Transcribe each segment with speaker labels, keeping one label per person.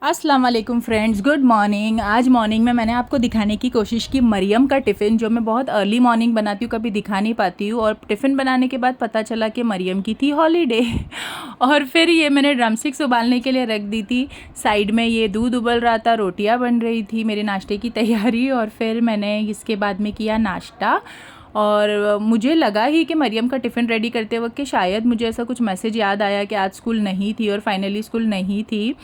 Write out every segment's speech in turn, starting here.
Speaker 1: अस्सलाम वालेकुम friends, good morning. आज मॉर्निंग में मैंने आपको दिखाने की कोशिश की मरियम का टिफ़िन, जो मैं बहुत अर्ली मॉर्निंग बनाती हूँ, कभी दिखा नहीं पाती हूँ। और टिफ़िन बनाने के बाद पता चला कि मरियम की थी हॉलीडे और फिर ये मैंने ड्रमस्टिक्स उबालने के लिए रख दी थी। साइड में ये दूध उबल रहा था, रोटियाँ बन रही थी, मेरे नाश्ते की तैयारी। और फिर मैंने इसके बाद में किया नाश्ता। और मुझे लगा ही कि मरियम का टिफ़िन रेडी करते वक्त कि शायद मुझे ऐसा कुछ मैसेज याद आया कि आज स्कूल नहीं थी, और फाइनली स्कूल नहीं थी।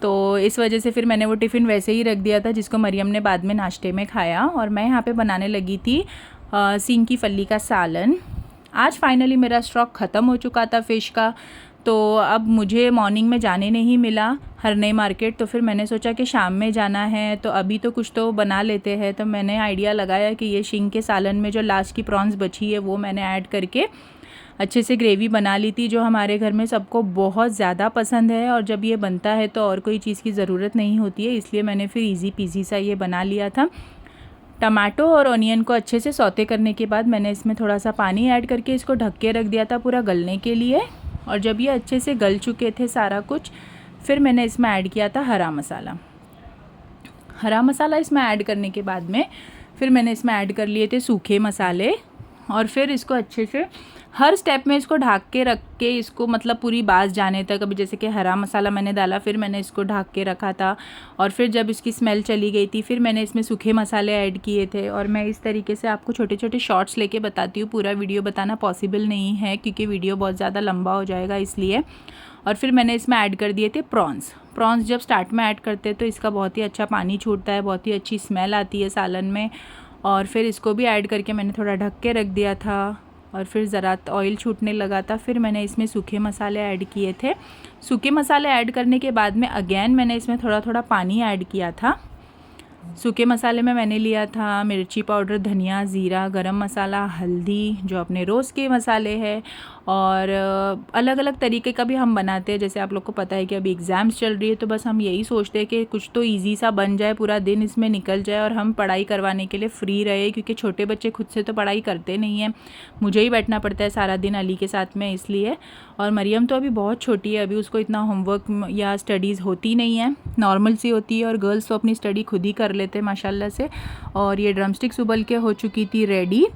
Speaker 1: तो इस वजह से फिर मैंने वो टिफ़िन वैसे ही रख दिया था, जिसको मरियम ने बाद में नाश्ते में खाया। और मैं यहाँ पे बनाने लगी थी सींग की फली का सालन। आज फाइनली मेरा स्टॉक ख़त्म हो चुका था फ़िश का, तो अब मुझे मॉर्निंग में जाने नहीं मिला हरनई मार्केट। तो फिर मैंने सोचा कि शाम में जाना है, तो अभी तो कुछ तो बना लेते हैं। तो मैंने आइडिया लगाया कि ये सींग के सालन में जो लास्ट की प्रॉन्स बची है वो मैंने ऐड करके अच्छे से ग्रेवी बना ली थी, जो हमारे घर में सबको बहुत ज़्यादा पसंद है। और जब ये बनता है तो और कोई चीज़ की ज़रूरत नहीं होती है, इसलिए मैंने फिर इजी पीजी सा ये बना लिया था। टमाटो और ऑनियन को अच्छे से सौते करने के बाद मैंने इसमें थोड़ा सा पानी ऐड करके इसको ढक के रख दिया था पूरा गलने के लिए। और जब ये अच्छे से गल चुके थे सारा कुछ, फिर मैंने इसमें ऐड किया था हरा मसाला। हरा मसाला इसमें ऐड करने के बाद में फिर मैंने इसमें ऐड कर लिए थे सूखे मसाले। और फिर इसको अच्छे से हर स्टेप में इसको ढक के रख के इसको मतलब पूरी बास जाने तक, अभी जैसे कि हरा मसाला मैंने डाला, फिर मैंने इसको ढक के रखा था। और फिर जब इसकी स्मेल चली गई थी, फिर मैंने इसमें सूखे मसाले ऐड किए थे। और मैं इस तरीके से आपको छोटे छोटे शॉर्ट्स लेके बताती हूँ, पूरा वीडियो बताना पॉसिबल नहीं है क्योंकि वीडियो बहुत ज़्यादा लंबा हो जाएगा इसलिए। और फिर मैंने इसमें ऐड कर दिए थे प्रॉन्स जब स्टार्ट में ऐड करते हैं तो इसका बहुत ही अच्छा पानी छूटता है, बहुत ही अच्छी स्मेल आती है सालन में। और फिर इसको भी ऐड करके मैंने थोड़ा ढक के रख दिया था। और फिर ज़रा ऑयल छूटने लगा था, फिर मैंने इसमें सूखे मसाले ऐड किए थे। सूखे मसाले ऐड करने के बाद में अगेन मैंने इसमें थोड़ा थोड़ा पानी ऐड किया था। सूखे मसाले में मैंने लिया था मिर्ची पाउडर, धनिया, ज़ीरा, गरम मसाला, हल्दी, जो अपने रोज़ के मसाले हैं। और अलग अलग तरीके का भी हम बनाते हैं। जैसे आप लोग को पता है कि अभी एग्ज़ाम्स चल रही है, तो बस हम यही सोचते हैं कि कुछ तो इजी सा बन जाए, पूरा दिन इसमें निकल जाए और हम पढ़ाई करवाने के लिए फ्री रहे, क्योंकि छोटे बच्चे खुद से तो पढ़ाई करते नहीं हैं, मुझे ही बैठना पड़ता है सारा दिन अली के साथ में, इसलिए। और मरियम तो अभी बहुत छोटी है, अभी उसको इतना होमवर्क या स्टडीज़ होती नहीं है, नॉर्मल सी होती है। और गर्ल्स तो अपनी स्टडी खुद ही कर लेते हैं माशाल्लाह से। और ये ड्रमस्टिक्स उबल के हो चुकी थी रेडी।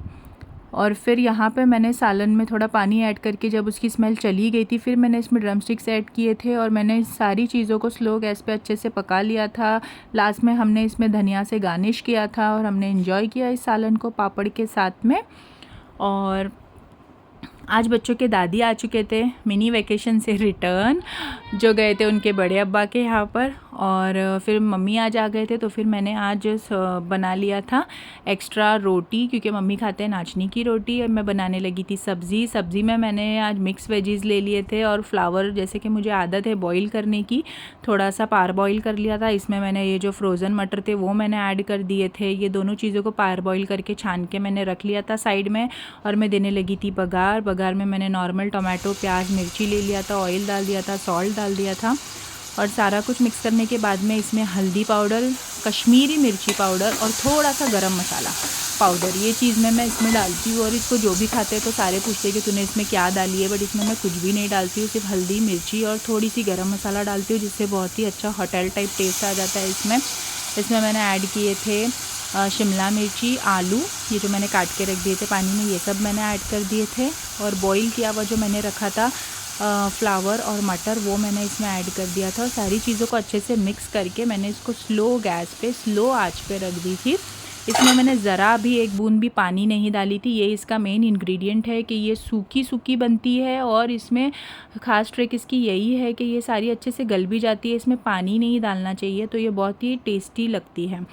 Speaker 1: और फिर यहाँ पे मैंने सालन में थोड़ा पानी ऐड करके जब उसकी स्मेल चली गई थी, फिर मैंने इसमें ड्रमस्टिक्स ऐड किए थे। और मैंने सारी चीज़ों को स्लो गैस पे अच्छे से पका लिया था। लास्ट में हमने इसमें धनिया से गार्निश किया था और हमने एंजॉय किया इस सालन को पापड़ के साथ में। और आज बच्चों के दादी आ चुके थे मिनी वैकेशन से रिटर्न, जो गए थे उनके बड़े अब्बा के यहाँ पर। और फिर मम्मी आज आ गए थे, तो फिर मैंने आज बना लिया था एक्स्ट्रा रोटी, क्योंकि मम्मी खाते हैं नाचनी की रोटी। और मैं बनाने लगी थी सब्ज़ी में मैंने आज मिक्स वेजीज़ ले लिए थे और फ्लावर, जैसे कि मुझे आदत है बॉईल करने की, थोड़ा सा पार बॉईल कर लिया था। इसमें मैंने ये जो फ्रोज़न मटर थे वो मैंने ऐड कर दिए थे। ये दोनों चीज़ों को पार बॉईल करके छान के मैंने रख लिया था साइड में। और मैं देने लगी थी बघार में मैंने नॉर्मल टमाटो, प्याज, मिर्ची ले लिया था, ऑयल डाल दिया था, सॉल्ट डाल दिया था। और सारा कुछ मिक्स करने के बाद में इसमें हल्दी पाउडर, कश्मीरी मिर्ची पाउडर और थोड़ा सा गरम मसाला पाउडर, ये चीज़ मैं इसमें डालती हूँ। और इसको जो भी खाते हैं तो सारे पूछते हैं कि तूने इसमें क्या डाली है, बट इसमें मैं कुछ भी नहीं डालती हूँ, सिर्फ हल्दी, मिर्ची और थोड़ी सी गरम मसाला डालती हूँ, जिससे बहुत ही अच्छा होटल टाइप टेस्ट आ जाता है इसमें मैंने ऐड किए थे शिमला मिर्ची, आलू, ये जो मैंने काट के रख दिए थे पानी में, ये सब मैंने ऐड कर दिए थे। और बॉईल किया हुआ जो मैंने रखा था फ्लावर और मटर, वो मैंने इसमें ऐड कर दिया था। और सारी चीज़ों को अच्छे से मिक्स करके मैंने इसको स्लो गैस पे, स्लो आंच पे रख दी थी। इसमें मैंने ज़रा भी एक बूंद भी पानी नहीं डाली थी। ये इसका मेन इंग्रेडिएंट है कि ये सूखी सूखी बनती है। और इसमें ख़ास ट्रिक इसकी यही है कि ये सारी अच्छे से गल भी जाती है, इसमें पानी नहीं डालना चाहिए, तो ये बहुत ही टेस्टी लगती है।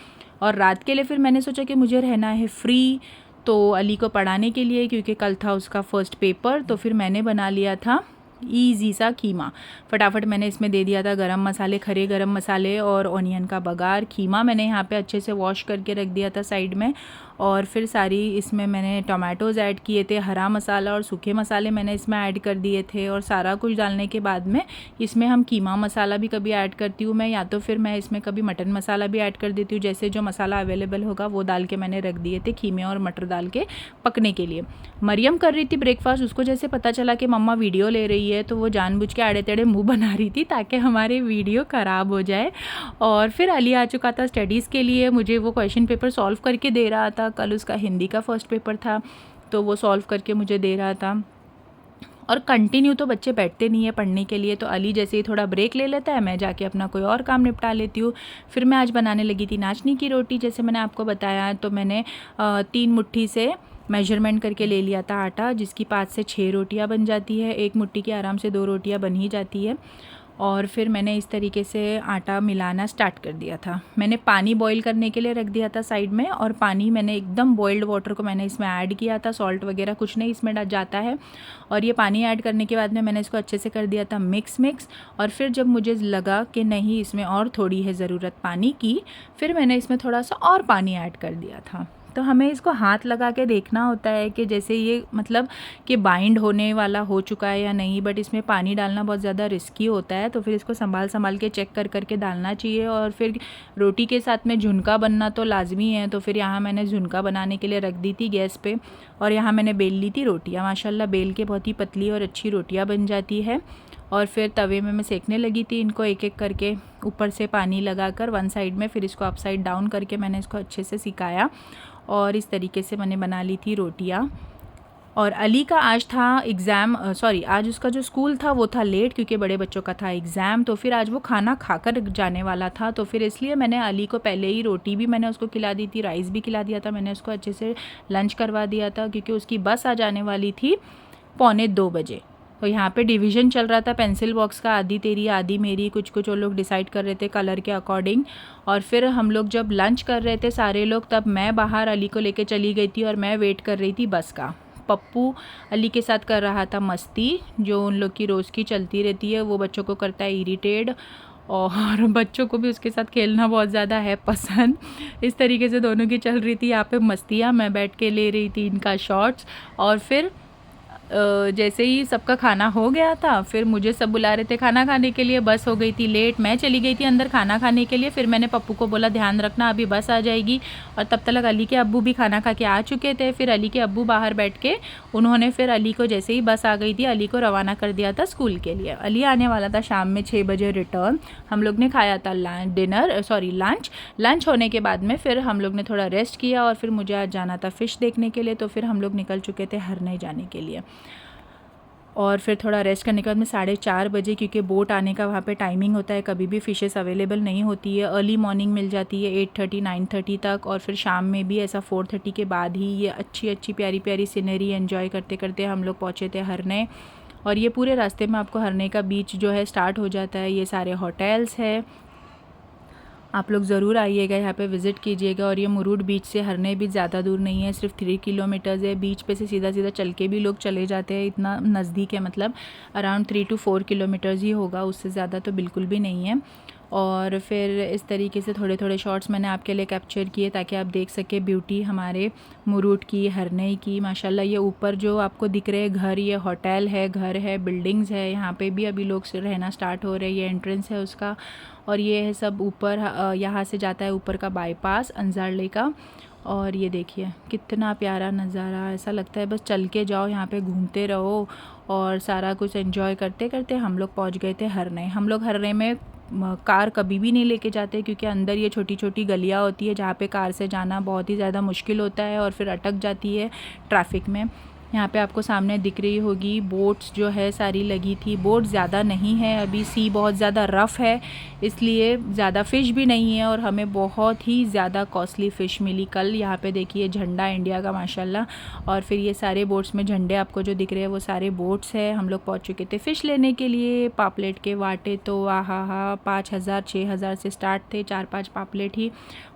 Speaker 1: और रात के लिए फिर मैंने सोचा कि मुझे रहना है फ्री, तो अली को पढ़ाने के लिए, क्योंकि कल था उसका फ़र्स्ट पेपर, तो फिर मैंने बना लिया था ईज़ी सा कीमा। फटाफट मैंने इसमें दे दिया था गरम मसाले, खड़े गरम मसाले और ऑनियन का बघार। कीमा मैंने यहाँ पे अच्छे से वॉश करके रख दिया था साइड में। और फिर सारी इसमें मैंने टोमेटोज़ ऐड किए थे, हरा मसाला और सूखे मसाले मैंने इसमें ऐड कर दिए थे। और सारा कुछ डालने के बाद में इसमें हम कीमा मसाला भी कभी ऐड करती हूँ मैं, या तो फिर मैं इसमें कभी मटन मसाला भी ऐड कर देती हूँ। जैसे जो मसाला अवेलेबल होगा वो डाल के मैंने रख दिए थे कीमे और मटर डाल के पकने के लिए। मरियम कर रही थी ब्रेकफास्ट, उसको जैसे पता चला कि मम्मा वीडियो ले रही है तो वो जानबूझ के आड़े टेढ़े मुँह बना रही थी ताकि हमारे वीडियो ख़राब हो जाए। और फिर अली आ चुका था स्टडीज़ के लिए, मुझे वो क्वेश्चन पेपर सॉल्व करके दे रहा था। कल उसका हिंदी का फर्स्ट पेपर था तो वो सॉल्व करके मुझे दे रहा था। और कंटिन्यू तो बच्चे बैठते नहीं है पढ़ने के लिए, तो अली जैसे ही थोड़ा ब्रेक ले लेता है मैं जाके अपना कोई और काम निपटा लेती हूँ। फिर मैं आज बनाने लगी थी नाचनी की रोटी, जैसे मैंने आपको बताया। तो मैंने 3 मुट्ठी से मेजरमेंट करके ले लिया था आटा, जिसकी 5 से 6 रोटियां बन जाती है। एक मुट्ठी की आराम से 2 रोटियां बन ही जाती है। और फिर मैंने इस तरीके से आटा मिलाना स्टार्ट कर दिया था। मैंने पानी बॉईल करने के लिए रख दिया था साइड में, और पानी मैंने एकदम बॉइल्ड वाटर को मैंने इसमें ऐड किया था, सॉल्ट वगैरह कुछ नहीं इसमें जाता है। और ये पानी ऐड करने के बाद में मैंने इसको अच्छे से कर दिया था मिक्स। और फिर जब मुझे लगा कि नहीं इसमें और थोड़ी है ज़रूरत पानी की, फिर मैंने इसमें थोड़ा सा और पानी ऐड कर दिया था। तो हमें इसको हाथ लगा के देखना होता है कि जैसे ये मतलब कि बाइंड होने वाला हो चुका है या नहीं, बट इसमें पानी डालना बहुत ज़्यादा रिस्की होता है, तो फिर इसको संभाल के चेक कर डालना चाहिए। और फिर रोटी के साथ में झुनका बनना तो लाजमी है, तो फिर यहाँ मैंने झुनका बनाने के लिए रख दी थी गैस पे, और यहाँ मैंने बेल ली थी रोटियाँ। माशाल्लाह बेल के बहुत ही पतली और अच्छी रोटियाँ बन जाती है। और फिर तवे में मैं सेकने लगी थी इनको एक एक करके, ऊपर से पानी लगाकर वन साइड में, फिर इसको अपसाइड डाउन करके मैंने इसको अच्छे से सिकाया। और इस तरीके से मैंने बना ली थी रोटियाँ। और अली का आज था एग्ज़ाम, आज उसका जो स्कूल था वो था लेट, क्योंकि बड़े बच्चों का था एग्ज़ाम। तो फिर आज वो खाना खाकर जाने वाला था, तो फिर इसलिए मैंने अली को पहले ही रोटी भी मैंने उसको खिला दी थी, राइस भी खिला दिया था। मैंने उसको अच्छे से लंच करवा दिया था, क्योंकि उसकी बस आ जाने वाली थी 1:45 बजे। तो यहाँ पे डिवीज़न चल रहा था पेंसिल बॉक्स का, आधी तेरी आधी मेरी, कुछ वो लोग डिसाइड कर रहे थे कलर के अकॉर्डिंग। और फिर हम लोग जब लंच कर रहे थे सारे लोग, तब मैं बाहर अली को लेके चली गई थी और मैं वेट कर रही थी बस का। पप्पू अली के साथ कर रहा था मस्ती, जो उन लोग की रोज़ की चलती रहती है, वो बच्चों को करता है इरिटेट, और बच्चों को भी उसके साथ खेलना बहुत ज़्यादा है पसंद। इस तरीके से दोनों की चल रही थी यहाँ पे मस्तियाँ। मैं बैठ के ले रही थी इनका शॉर्ट्स। और फिर जैसे ही सबका खाना हो गया था, फिर मुझे सब बुला रहे थे खाना खाने के लिए। बस हो गई थी लेट, मैं चली गई थी अंदर खाना खाने के लिए। फिर मैंने पप्पू को बोला ध्यान रखना अभी बस आ जाएगी, और तब तक अली के अब्बू भी खाना खा के आ चुके थे। फिर अली के अब्बू बाहर बैठ के उन्होंने फिर अली को जैसे ही बस आ गई थी, अली को रवाना कर दिया था स्कूल के लिए। अली आने वाला था शाम में 6 बजे रिटर्न। हम लोग ने खाया था लंच होने के बाद में फिर हम लोग ने थोड़ा रेस्ट किया, और फिर मुझे आज जाना था फ़िश देखने के लिए, तो फिर हम लोग निकल चुके थे हरने जाने के लिए। और फिर थोड़ा रेस्ट करने के बाद में 4:30 बजे, क्योंकि बोट आने का वहाँ पे टाइमिंग होता है, कभी भी फ़िशेस अवेलेबल नहीं होती है। अर्ली मॉर्निंग मिल जाती है 8:30 9:30 तक, और फिर शाम में भी ऐसा 4:30 के बाद ही ये अच्छी प्यारी प्यारी सीनरी एंजॉय करते करते हम लोग पहुँचे थे हरने। और ये पूरे रास्ते में आपको हरने का बीच जो है स्टार्ट हो जाता है, ये सारे होटल्स है, आप लोग ज़रूर आइएगा, यहाँ पे विज़िट कीजिएगा। और ये मुरूड बीच से हरने भी ज़्यादा दूर नहीं है, सिर्फ 3 किलोमीटर्स है। बीच पे से सीधा चल के भी लोग चले जाते हैं, इतना नज़दीक है, मतलब अराउंड 3 to 4 किलोमीटर्स ही होगा, उससे ज़्यादा तो बिल्कुल भी नहीं है। और फिर इस तरीके से थोड़े शॉट्स मैंने आपके लिए कैप्चर किए ताकि आप देख सकें ब्यूटी हमारे मुरूड की, हरने की। माशाल्लाह ये ऊपर जो आपको दिख रहे हैं घर, ये होटल है, घर है, बिल्डिंग्स है, यहाँ पे भी अभी लोग रहना स्टार्ट हो रहे हैं। ये एंट्रेंस है उसका, और ये है सब ऊपर, यहाँ से जाता है ऊपर का बाईपास अंजारले का। और ये देखिए कितना प्यारा नज़ारा, ऐसा लगता है बस चल के जाओ, यहाँ पे घूमते रहो और सारा कुछ एंजॉय करते करते हम लोग पहुँच गए थे हरने। हम लोग हरने में कार कभी भी नहीं लेके जाते, क्योंकि अंदर ये छोटी गलियाँ होती है जहाँ पे कार से जाना बहुत ही ज़्यादा मुश्किल होता है और फिर अटक जाती है ट्रैफिक में। यहाँ पे आपको सामने दिख रही होगी बोट्स जो है सारी लगी थी। बोट ज़्यादा नहीं है अभी, सी बहुत ज़्यादा रफ़ है, इसलिए ज़्यादा फ़िश भी नहीं है, और हमें बहुत ही ज़्यादा कॉस्टली फ़िश मिली कल। यहाँ पे देखिए झंडा इंडिया का माशाल्लाह, और फिर ये सारे बोट्स में झंडे आपको जो दिख रहे हैं वो सारे बोट्स है। हम लोग पहुँच चुके थे फ़िश लेने के लिए। पापलेट के वाटे तो आहा 5,000 6,000 से स्टार्ट थे, 4-5 पापलेट ही,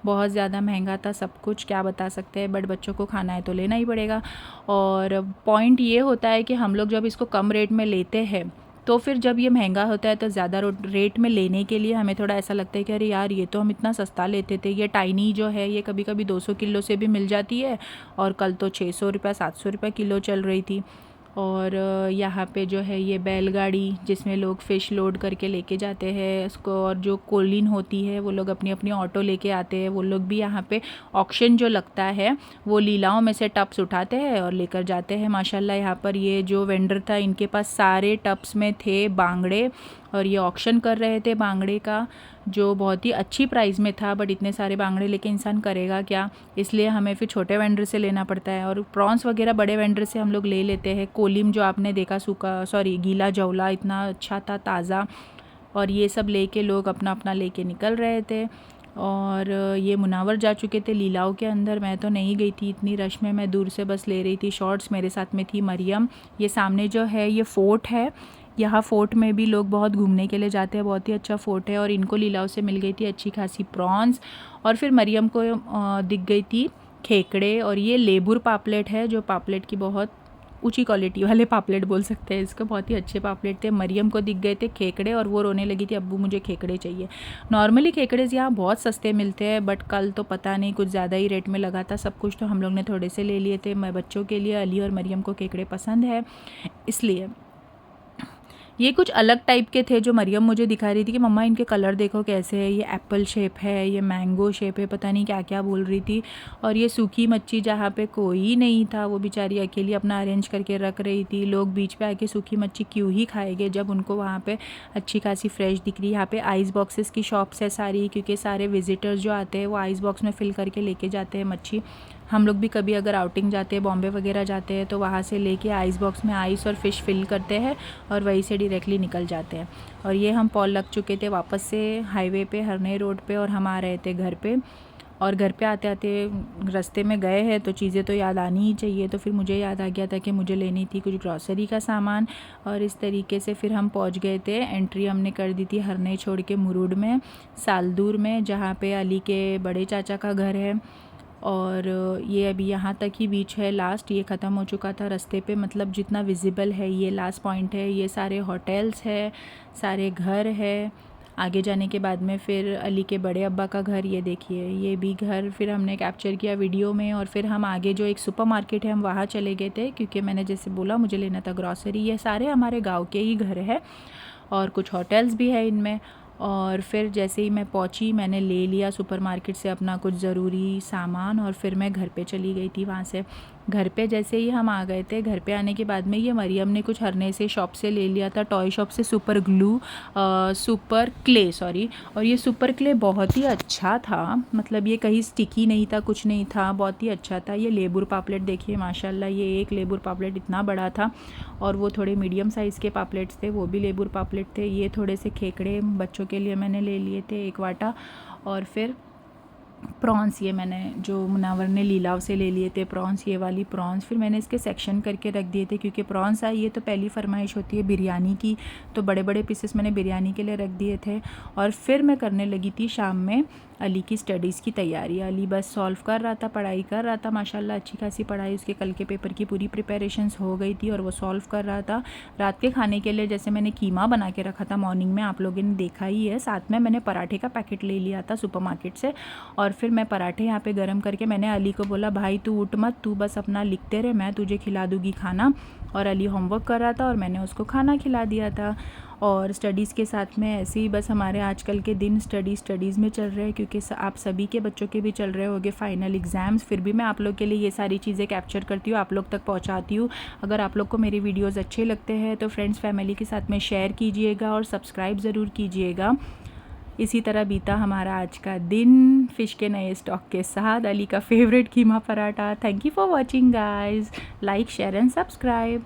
Speaker 1: बहुत ज़्यादा महंगा था सब कुछ, क्या बता सकते हैं, बट बच्चों को खाना है तो लेना ही पड़ेगा। और पॉइंट ये होता है कि हम लोग जब इसको कम रेट में लेते हैं तो फिर जब ये महंगा होता है तो ज़्यादा रेट में लेने के लिए हमें थोड़ा ऐसा लगता है कि अरे यार ये तो हम इतना सस्ता लेते थे। ये टाइनी जो है ये कभी कभी 200 किलो से भी मिल जाती है, और कल तो 600 रुपये 700 रुपये किलो चल रही थी। और यहाँ पे जो है ये बैलगाड़ी जिसमें लोग फ़िश लोड करके लेके जाते हैं उसको, और जो कोलिन होती है वो लोग अपनी अपनी ऑटो लेके आते हैं। वो लोग भी यहाँ पे ऑक्शन जो लगता है वो लीलाओं में से टप्स उठाते हैं और लेकर जाते हैं। माशाल्लाह यहाँ पर ये जो वेंडर था इनके पास सारे टप्स में थे बांगड़े, और ये ऑक्शन कर रहे थे बांगड़े का, जो बहुत ही अच्छी प्राइस में था। बट इतने सारे बांगड़े लेके इंसान करेगा क्या, इसलिए हमें फिर छोटे वेंडर से लेना पड़ता है। और प्रॉन्स वगैरह बड़े वेंडर से हम लोग ले लेते हैं। कोलिम जो आपने देखा सूखा गीला जौला इतना अच्छा था, ताज़ा। और ये सब लेके लोग अपना अपना लेके निकल रहे थे। और ये मुनावर जा चुके थे लीलाओं के अंदर। मैं तो नहीं गई थी इतनी रश में, मैं दूर से बस ले रही थी शॉर्ट्स। मेरे साथ में थी मरियम। ये सामने जो है ये फ़ोर्ट है, यहाँ फ़ोर्ट में भी लोग बहुत घूमने के लिए जाते हैं, बहुत ही अच्छा फ़ोर्ट है। और इनको लीलाओं से मिल गई थी अच्छी खासी प्रॉन्स, और फिर मरियम को दिख गई थी खेकड़े। और ये लेबुर पापलेट है, जो पापलेट की बहुत ऊंची क्वालिटी वाले पापलेट बोल सकते हैं इसको, बहुत ही अच्छे पापलेट थे। मरियम को दिख गए थे खेकड़े और वो रोने लगी थी, अब्बू मुझे खेकड़े चाहिए। नॉर्मली खेकड़े यहाँ बहुत सस्ते मिलते हैं, बट कल तो पता नहीं कुछ ज़्यादा ही रेट में लगा था सब कुछ, तो हम लोग ने थोड़े से ले लिए थे। मैं बच्चों के लिए, अली और मरियम को खेकड़े पसंद है इसलिए। ये कुछ अलग टाइप के थे जो मरियम मुझे दिखा रही थी कि मम्मा इनके कलर देखो कैसे है, ये एप्पल शेप है, ये मैंगो शेप है, पता नहीं क्या क्या बोल रही थी। और ये सूखी मच्छी जहाँ पे कोई नहीं था, वो बेचारी अकेली अपना अरेंज करके रख रही थी। लोग बीच पे आके सूखी मच्छी क्यों ही खाएंगे जब उनको वहाँ पे अच्छी खासी फ्रेश दिख रही है। यहाँ पे आइस बॉक्सेस की शॉप्स है सारी, क्योंकि सारे विजिटर्स जो आते हैं वो आइस बॉक्स में फ़िल करके लेके जाते हैं मच्छी। हम लोग भी कभी अगर आउटिंग जाते हैं, बॉम्बे वगैरह जाते हैं, तो वहाँ से लेके आइस बॉक्स में आइस और फ़िश फिल करते हैं और वहीं से डायरेक्टली निकल जाते हैं। और ये हम पॉल लग चुके थे वापस से हाईवे पे, हरनई रोड पे, और हम आ रहे थे घर पे। और घर पे आते आते रास्ते में गए हैं तो चीज़ें तो याद आनी ही चाहिए, तो फिर मुझे याद आ गया था कि मुझे लेनी थी कुछ ग्रॉसरी का सामान। और इस तरीके से फिर हम पहुंच गए थे। एंट्री हमने कर दी थी हरनई छोड़ के मुरूड में, सालदूर में, जहाँ पे अली के बड़े चाचा का घर है। और ये अभी यहाँ तक ही बीच है लास्ट, ये ख़त्म हो चुका था रास्ते पे, मतलब जितना विजिबल है ये लास्ट पॉइंट है। ये सारे होटल्स है, सारे घर है। आगे जाने के बाद में फिर अली के बड़े अब्बा का घर, ये देखिए ये भी घर फिर हमने कैप्चर किया वीडियो में। और फिर हम आगे जो एक सुपरमार्केट है हम वहाँ चले गए थे, क्योंकि मैंने जैसे बोला मुझे लेना था ग्रॉसरी। ये सारे हमारे गांव के ही घर है और कुछ होटल्स भी है इनमें। और फिर जैसे ही मैं पहुंची मैंने ले लिया सुपरमार्केट से अपना कुछ ज़रूरी सामान, और फिर मैं घर पे चली गई थी वहाँ से। घर पे जैसे ही हम आ गए थे, घर पे आने के बाद में ये मरियम ने कुछ हरने से शॉप से ले लिया था, टॉय शॉप से, सुपर क्ले सॉरी। और ये सुपर क्ले बहुत ही अच्छा था, मतलब ये कहीं स्टिकी नहीं था, कुछ नहीं था, बहुत ही अच्छा था। ये लेबुर पापलेट देखिए माशाल्लाह, ये एक लेबुर पापलेट इतना बड़ा था, और वो थोड़े मीडियम साइज़ के पापलेट्स थे, वो भी लेबुर पापलेट थे। ये थोड़े से खेकड़े बच्चों के लिए मैंने ले लिए थे, एक वाटा। और फिर प्रॉन्स, ये मैंने जो मुनावर ने लीलाव से ले लिए थे प्रॉन्स, ये वाली प्रॉन्स। फिर मैंने इसके सेक्शन करके रख दिए थे, क्योंकि प्रॉन्स आई है तो पहली फरमाइश होती है बिरयानी की, तो बड़े बड़े पीसेस मैंने बिरयानी के लिए रख दिए थे। और फिर मैं करने लगी थी शाम में अली की स्टडीज़ की तैयारी। अली बस सॉल्व कर रहा था, पढ़ाई कर रहा था, माशाल्लाह अच्छी खासी पढ़ाई, उसके कल के पेपर की पूरी प्रिपरेशंस हो गई थी और वो सॉल्व कर रहा था। रात के खाने के लिए जैसे मैंने कीमा बना के रखा था मॉर्निंग में, आप लोगों ने देखा ही है, साथ में मैंने पराठे का पैकेट ले लिया था सुपरमार्केट से। और फिर मैं पराठे यहाँ पे गरम करके मैंने अली को बोला भाई तू उठ मत, तू बस अपना लिखते रहे, मैं तुझे खिला दूँगी खाना। और अली होमवर्क कर रहा था और मैंने उसको खाना खिला दिया था। और स्टडीज़ के साथ में ऐसे ही बस हमारे आजकल के दिन स्टडीज़ में चल रहे हैं, क्योंकि आप सभी के बच्चों के भी चल रहे होंगे फाइनल एग्ज़ाम्स। फिर भी मैं आप लोग के लिए ये सारी चीज़ें कैप्चर करती हूँ, आप लोग तक पहुँचाती हूँ। अगर आप लोग को मेरे वीडियोज़ अच्छे लगते हैं तो फ्रेंड्स फैमिली के साथ में शेयर कीजिएगा और सब्सक्राइब ज़रूर कीजिएगा। इसी तरह बीता हमारा आज का दिन फ़िश के नए स्टॉक के साथ, अली का favourite keema paratha. Thank you for watching guys, like share and subscribe.